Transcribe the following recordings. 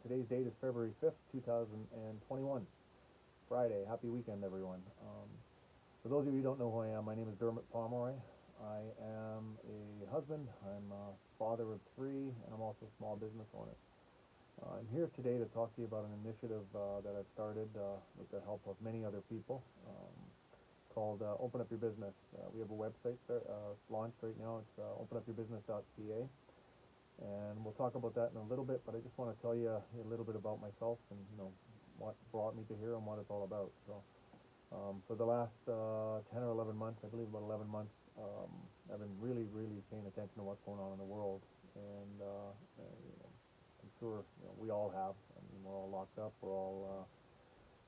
Today's date is February 5th, 2021, Friday. Happy weekend, everyone. For those of you who don't know who I am, my name is Dermot Pomeroy. I am a husband, I'm a father of three, and I'm also a small business owner. I'm here today to talk to you about an initiative that I've started with the help of many other people called Open Up Your Business. We have a website launched right now. It's openupyourbusiness.ca. And we'll talk about that in a little bit, but I just want to tell you a little bit about myself and what brought me to here and what it's all about. So for the last 10 or 11 months, I believe about 11 months, I've been really paying attention to what's going on in the world, and I'm sure we all have. I mean, we're all locked up. We're all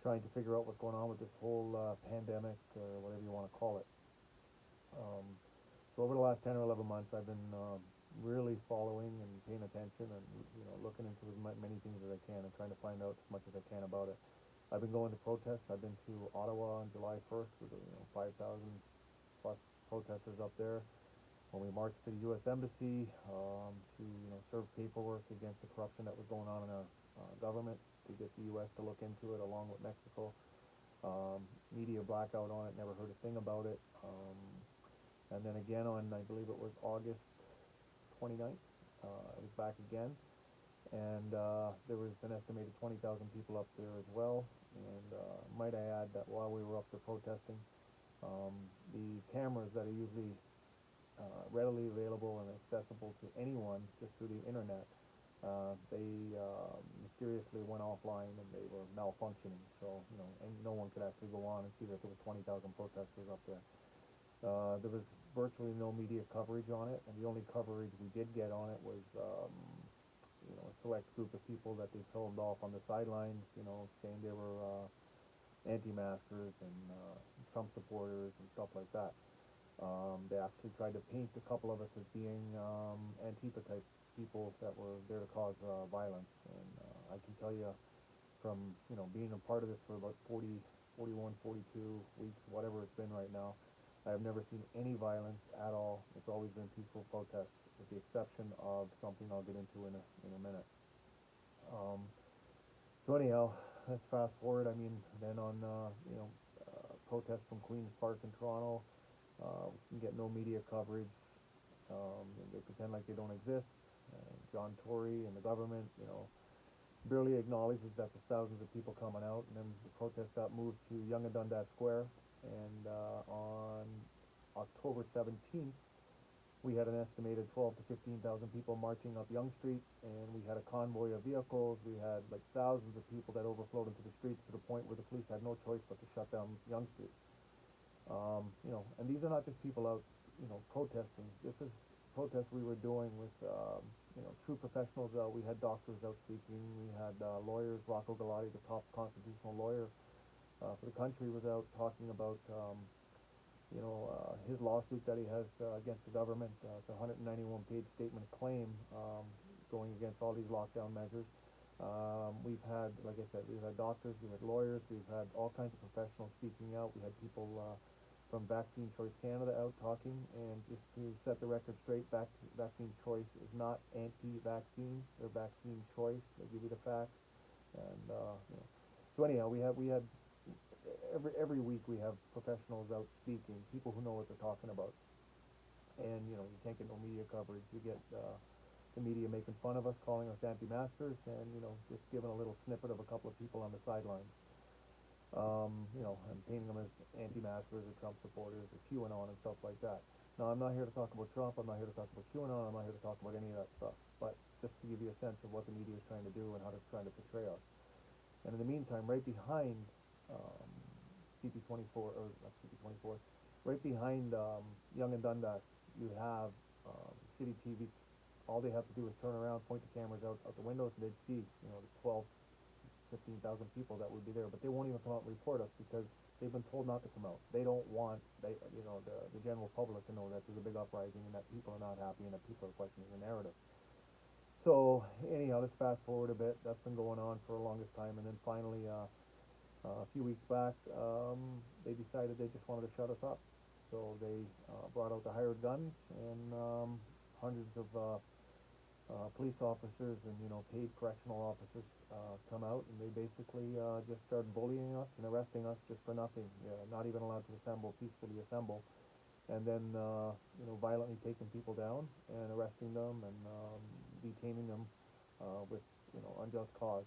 trying to figure out what's going on with this whole pandemic or whatever you want to call it. So over the last 10 or 11 months, I've been really following and paying attention and looking into as many things as I can and trying to find out as much as I can about it. I've been going to protests. I've been to Ottawa on July 1st with 5,000 plus protesters up there when we marched to the U.S. Embassy to serve paperwork against the corruption that was going on in our government, to get the U.S. to look into it along with Mexico. Media blackout on it, never heard a thing about it. And then again on, I believe it was August 29th, I was back again, and there was an estimated 20,000 people up there as well. And might I add that while we were up there protesting, the cameras that are usually readily available and accessible to anyone just through the internet, they mysteriously went offline and they were malfunctioning. So and no one could actually go on and see that there was 20,000 protesters up there. There was virtually no media coverage on it, and the only coverage we did get on it was a select group of people that they filmed off on the sidelines, saying they were anti-maskers and Trump supporters and stuff like that. They actually tried to paint a couple of us as being Antifa type people that were there to cause violence, and I can tell you from being a part of this for about 40, 41, 42 weeks, whatever it's been right now, I have never seen any violence at all. It's always been peaceful protests, with the exception of something I'll get into in a minute. So anyhow, let's fast forward. I mean, then on protests from Queen's Park in Toronto, we can get no media coverage. They pretend like they don't exist. John Tory and the government, barely acknowledges that there's thousands of people coming out, and then the protest got moved to Yonge and Dundas Square. And on October 17th, we had an estimated 12 to 15,000 people marching up Yonge Street, and we had a convoy of vehicles. We had like thousands of people that overflowed into the streets to the point where the police had no choice but to shut down Yonge Street. And these are not just people out, protesting. This is protests we were doing with, true professionals out. We had doctors out speaking. We had lawyers. Rocco Galati, the top constitutional lawyer for the country, was out talking about his lawsuit that he has against the government. It's a 191-page statement of claim going against all these lockdown measures. We've had, like I said, we've had doctors, we've had lawyers, we've had all kinds of professionals speaking out. We had people from Vaccine Choice Canada out talking, and just to set the record straight, Vaccine Choice is not anti-vaccine. They're vaccine choice. They give you the facts. And so anyhow, we had every week we have professionals out speaking, people who know what they're talking about. And you can't get no media coverage. You get the media making fun of us, calling us anti-maskers, and just giving a little snippet of a couple of people on the sidelines, and painting them as anti-maskers or Trump supporters or QAnon and stuff like that. Now, I'm not here to talk about Trump. I'm not here to talk about QAnon. I'm not here to talk about any of that stuff. But just to give you a sense of what the media is trying to do and how they're trying to portray us. And in the meantime, right behind CP24, or not CP24, right behind Yonge and Dundas, you have City TV. All they have to do is turn around, point the cameras out the windows, and they'd see, the 12, 15,000 people that would be there. But they won't even come out and report us because they've been told not to come out. They don't want the general public to know that there's a big uprising and that people are not happy and that people are questioning the narrative. So anyhow, let's fast forward a bit. That's been going on for the longest time, and then finally, a few weeks back, they decided they just wanted to shut us up. So they brought out the hired guns, and hundreds of police officers and, paid correctional officers come out, and they basically just start bullying us and arresting us just for nothing. Not even allowed to peacefully assemble, and then violently taking people down and arresting them and detaining them with unjust cause.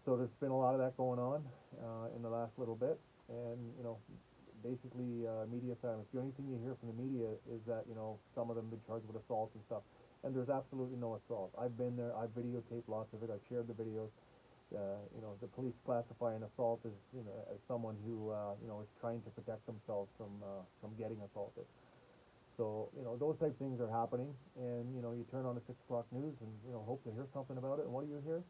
So there's been a lot of that going on in the last little bit, and basically media silence. The only thing you hear from the media is that some of them have been charged with assault and stuff, and there's absolutely no assault. I've been there. I've videotaped lots of it. I've shared the videos. The police classify an assault as as someone who is trying to protect themselves from getting assaulted. So those type of things are happening, and you turn on the 6 o'clock news and hope to hear something about it. And what do you hear?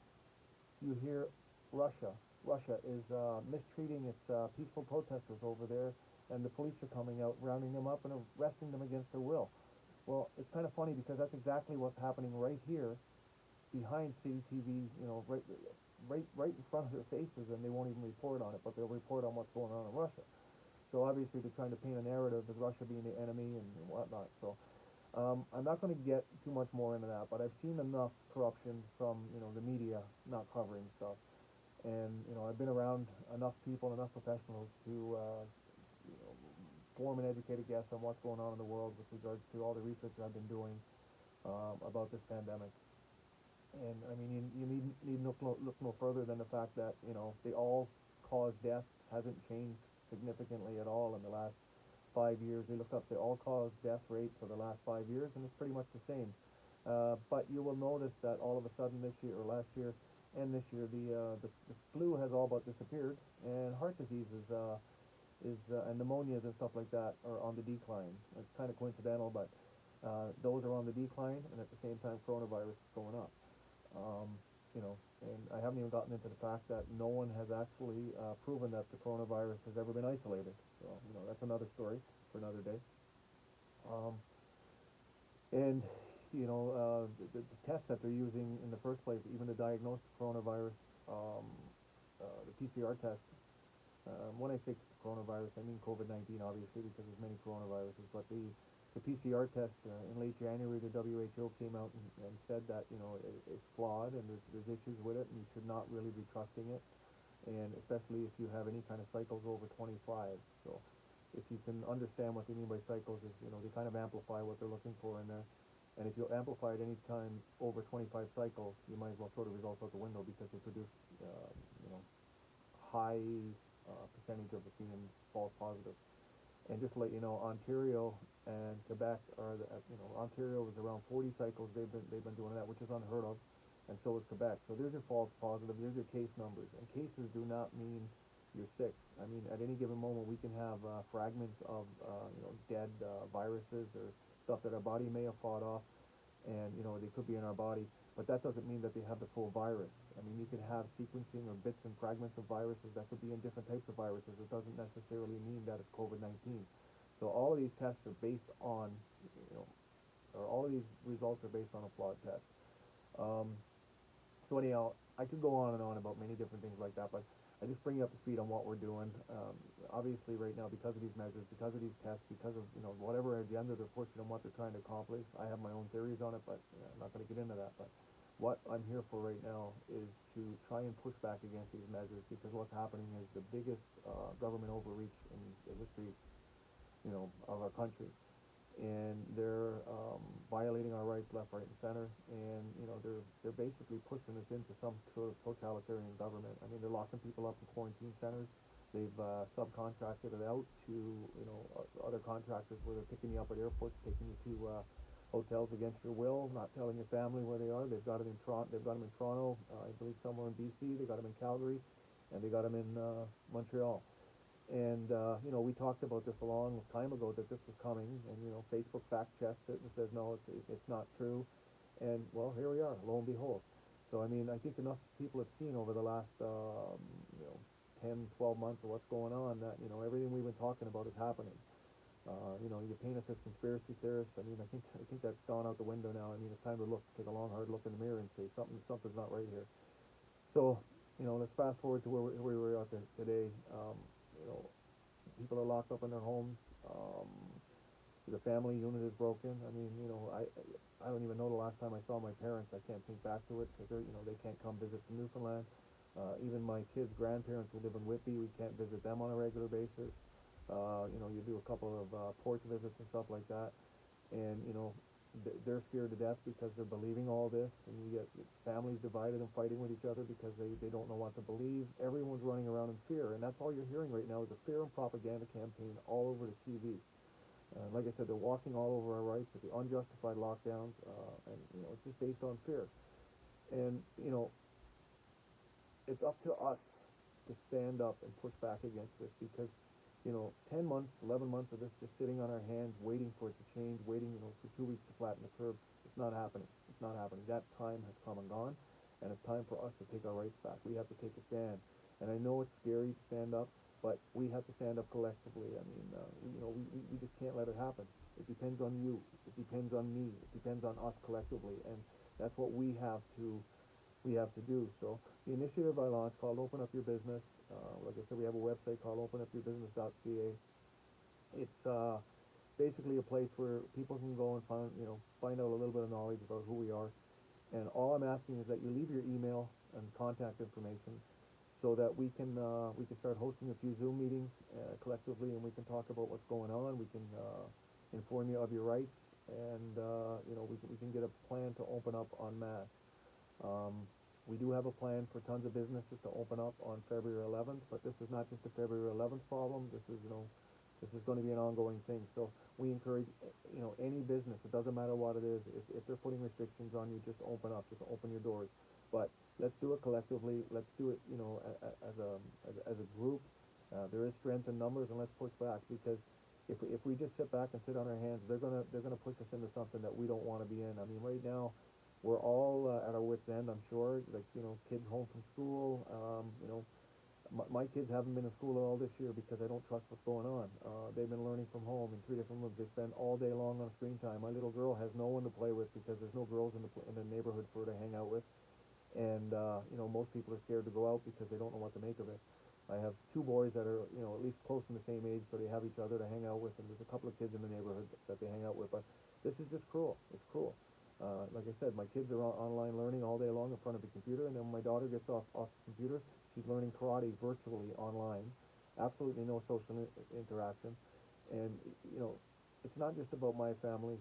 You hear Russia. Russia is mistreating its peaceful protesters over there, and the police are coming out, rounding them up, and arresting them against their will. Well, it's kind of funny because that's exactly what's happening right here, behind city TV. Right in front of their faces, and they won't even report on it, but they'll report on what's going on in Russia. So obviously they're trying to paint a narrative of Russia being the enemy and whatnot. So I'm not going to get too much more into that, but I've seen enough corruption from the media not covering stuff, and I've been around enough people, enough professionals to form an educated guess on what's going on in the world with regards to all the research I've been doing about this pandemic. And I mean, you need look no further than the fact that the all-cause death hasn't changed significantly at all in the last 5 years. They looked up the all-cause death rate for the last 5 years, and it's pretty much the same. But you will notice that all of a sudden this year, or last year, and this year, the flu has all but disappeared, and heart disease and pneumonias and stuff like that are on the decline. It's kind of coincidental, but those are on the decline, and at the same time, coronavirus is going up. And I haven't even gotten into the fact that no one has actually proven that the coronavirus has ever been isolated. So, that's another story for another day. And, the tests that they're using in the first place, even to diagnose the coronavirus, the PCR test, when I say coronavirus, I mean COVID-19, obviously, because there's many coronaviruses, but the PCR test in late January, the WHO came out and said that it's flawed and there's issues with it, and you should not really be trusting it, and especially if you have any kind of cycles over 25. So if you can understand what they mean by cycles, is they kind of amplify what they're looking for in there, and if you amplify it any time over 25 cycles, you might as well throw the results out the window, because they produce high percentage of it being false positive. And just to let you know, Ontario and Quebec are Ontario is around 40 cycles. They've been doing that, which is unheard of, and so is Quebec. So there's your false positive. There's your case numbers, and cases do not mean you're sick. I mean, at any given moment, we can have fragments of dead viruses or stuff that our body may have fought off, and they could be in our body, but that doesn't mean that they have the full virus. I mean, you can have sequencing or bits and fragments of viruses that could be in different types of viruses. It doesn't necessarily mean that it's COVID-19. So all of these tests are based on, or all of these results are based on a flawed test. So anyhow, I could go on and on about many different things like that, but I just bring you up to speed on what we're doing. Obviously, right now, because of these measures, because of these tests, because of whatever agenda they're pushing and what they're trying to accomplish, I have my own theories on it, but I'm not going to get into that. But what I'm here for right now is to try and push back against these measures, because what's happening is the biggest government overreach in the history, of our country, and they're violating our rights left, right, and center, and they're basically pushing us into some sort of totalitarian government. I mean, they're locking people up in quarantine centers. They've subcontracted it out to other contractors, where they're picking you up at airports, taking you to hotels against your will, not telling your family where they are. They've got them in Toronto. I believe somewhere in BC. They got them in Calgary, and they got them in Montreal. And we talked about this a long time ago, that this was coming, and Facebook fact checks it and says no, it's not true, and well, here we are, lo and behold. So I mean, I think enough people have seen over the last 10, 12 months of what's going on, that everything we've been talking about is happening. You paint us as conspiracy theorists. I mean, I think that's gone out the window now. I mean, it's time to take a long, hard look in the mirror and say something's not right here. So let's fast forward to where we're at today. People are locked up in their homes. The family unit is broken. I mean, I don't even know the last time I saw my parents. I can't think back to it because they can't come visit from Newfoundland. Even my kids' grandparents who live in Whitby, we can't visit them on a regular basis. You do a couple of porch visits and stuff like that, and they're scared to death because they're believing all this, and you get families divided and fighting with each other because they don't know what to believe. Everyone's running around in fear, and that's all you're hearing right now is a fear and propaganda campaign all over the TV. Like I said, they're walking all over our rights with the unjustified lockdowns, and it's just based on fear. And it's up to us to stand up and push back against this because 10 months, 11 months of this just sitting on our hands, waiting for it to change, waiting, for 2 weeks to flatten the curve. It's not happening. It's not happening. That time has come and gone, and it's time for us to take our rights back. We have to take a stand. And I know it's scary to stand up, but we have to stand up collectively. I mean, we just can't let it happen. It depends on you. It depends on me. It depends on us collectively, and that's what we have to do. So the initiative I launched called Open Up Your Business. Like I said, we have a website called openupyourbusiness.ca. It's basically a place where people can go and find out a little bit of knowledge about who we are. And all I'm asking is that you leave your email and contact information so that we can start hosting a few Zoom meetings collectively, and we can talk about what's going on. We can inform you of your rights, and we can get a plan to open up en masse. We do have a plan for tons of businesses to open up on February 11th, but this is not just a February 11th problem. This is going to be an ongoing thing. So we encourage, any business, it doesn't matter what it is, if they're putting restrictions on you, just open up, just open your doors. But let's do it collectively. Let's do it, as a group. There is strength in numbers, and let's push back, because if we just sit back and sit on our hands, they're gonna push us into something that we don't want to be in. I mean, right now, we're all at our wits' end, I'm sure. Like, kids home from school. My kids haven't been in school at all this year because I don't trust what's going on. They've been learning from home in 3 different rooms. They spend all day long on screen time. My little girl has no one to play with because there's no girls in the neighborhood for her to hang out with. And most people are scared to go out because they don't know what to make of it. I have 2 boys that are at least close in the same age, so they have each other to hang out with, and there's a couple of kids in the neighborhood that they hang out with. But this is just cruel. It's cruel. Like I said, my kids are online learning all day long in front of a computer, and then when my daughter gets off the computer, she's learning karate virtually online. Absolutely no social interaction. And it's not just about my family.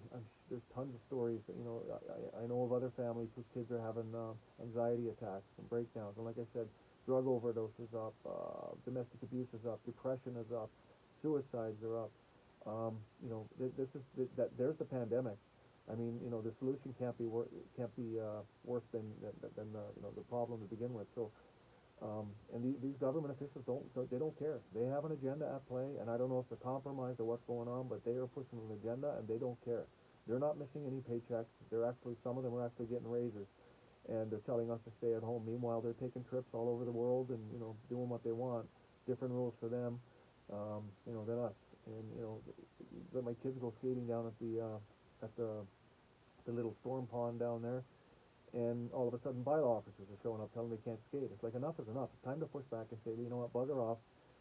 There's tons of stories. I know of other families whose kids are having anxiety attacks and breakdowns. And like I said, drug overdose is up, domestic abuse is up, depression is up, suicides are up. There's the pandemic. I mean, the solution can't be worse than the problem to begin with. So, and these government officials don't care. They have an agenda at play, and I don't know if they're compromised or what's going on, but they are pushing an agenda, and they don't care. They're not missing any paychecks. Some of them are actually getting raises, and they're telling us to stay at home. Meanwhile, they're taking trips all over the world and doing what they want. Different rules for them, than us. And let my kids go skating down at the little storm pond down there, and all of a sudden bylaw officers are showing up telling them they can't skate. It's like, enough is enough. It's time to push back and say, you know what, bugger off.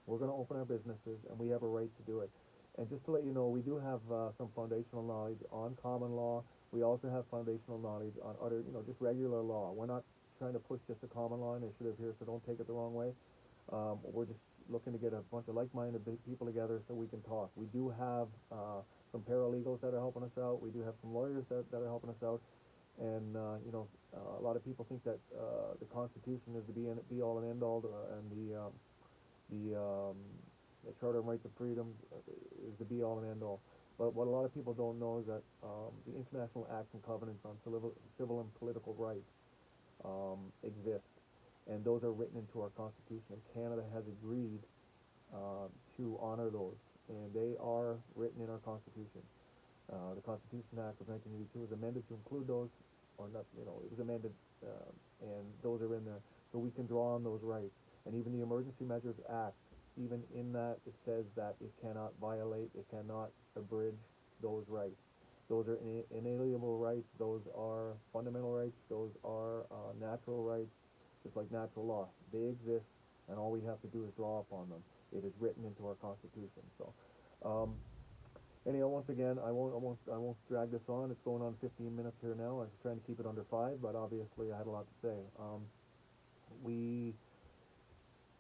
We're going to open our businesses, and we have a right to do it. And just to let you know, we do have some foundational knowledge on common law. We also have foundational knowledge on other, just regular law. We're not trying to push just a common law initiative here, so don't take it the wrong way. We're just looking to get a bunch of like-minded people together so we can talk. We do have some paralegals that are helping us out. We do have some lawyers that are helping us out. And, a lot of people think that the Constitution is the be-all and end-all, and the Charter of Rights and Freedoms is the be-all and end-all. But what a lot of people don't know is that the International Acts and Covenants on Civil and Political Rights exist, and those are written into our Constitution, and Canada has agreed to honor those, and they are written in our Constitution. The Constitution Act of 1982 was amended to include those, or not, it was amended, and those are in there, so we can draw on those rights. And even the Emergency Measures Act, even in that, it says that it cannot violate, it cannot abridge those rights. Those are inalienable rights, those are fundamental rights, those are natural rights, just like natural law. They exist, and all we have to do is draw upon them. It is written into our Constitution. So, Anyhow, once again, I won't drag this on. It's going on 15 minutes here now. I was trying to keep it under 5, but obviously I had a lot to say. We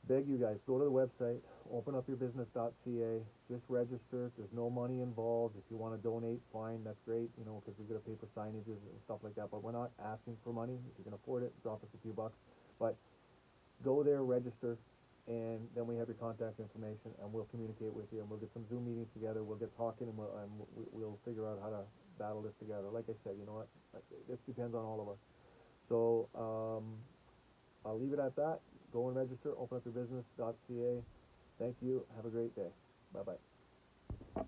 beg you guys, go to the website, openupyourbusiness.ca, just register. There's no money involved. If you want to donate, fine, that's great, you know, because we got to pay for signages and stuff like that, but we're not asking for money. If you can afford it, drop us a few bucks. But go there, register, and then we have your contact information, and we'll communicate with you, and we'll get some Zoom meetings together. We'll get talking, and we'll figure out how to battle this together. Like I said, you know what? This depends on all of us. So I'll leave it at that. Go and register. Openupyourbusiness.ca. Thank you. Have a great day. Bye bye.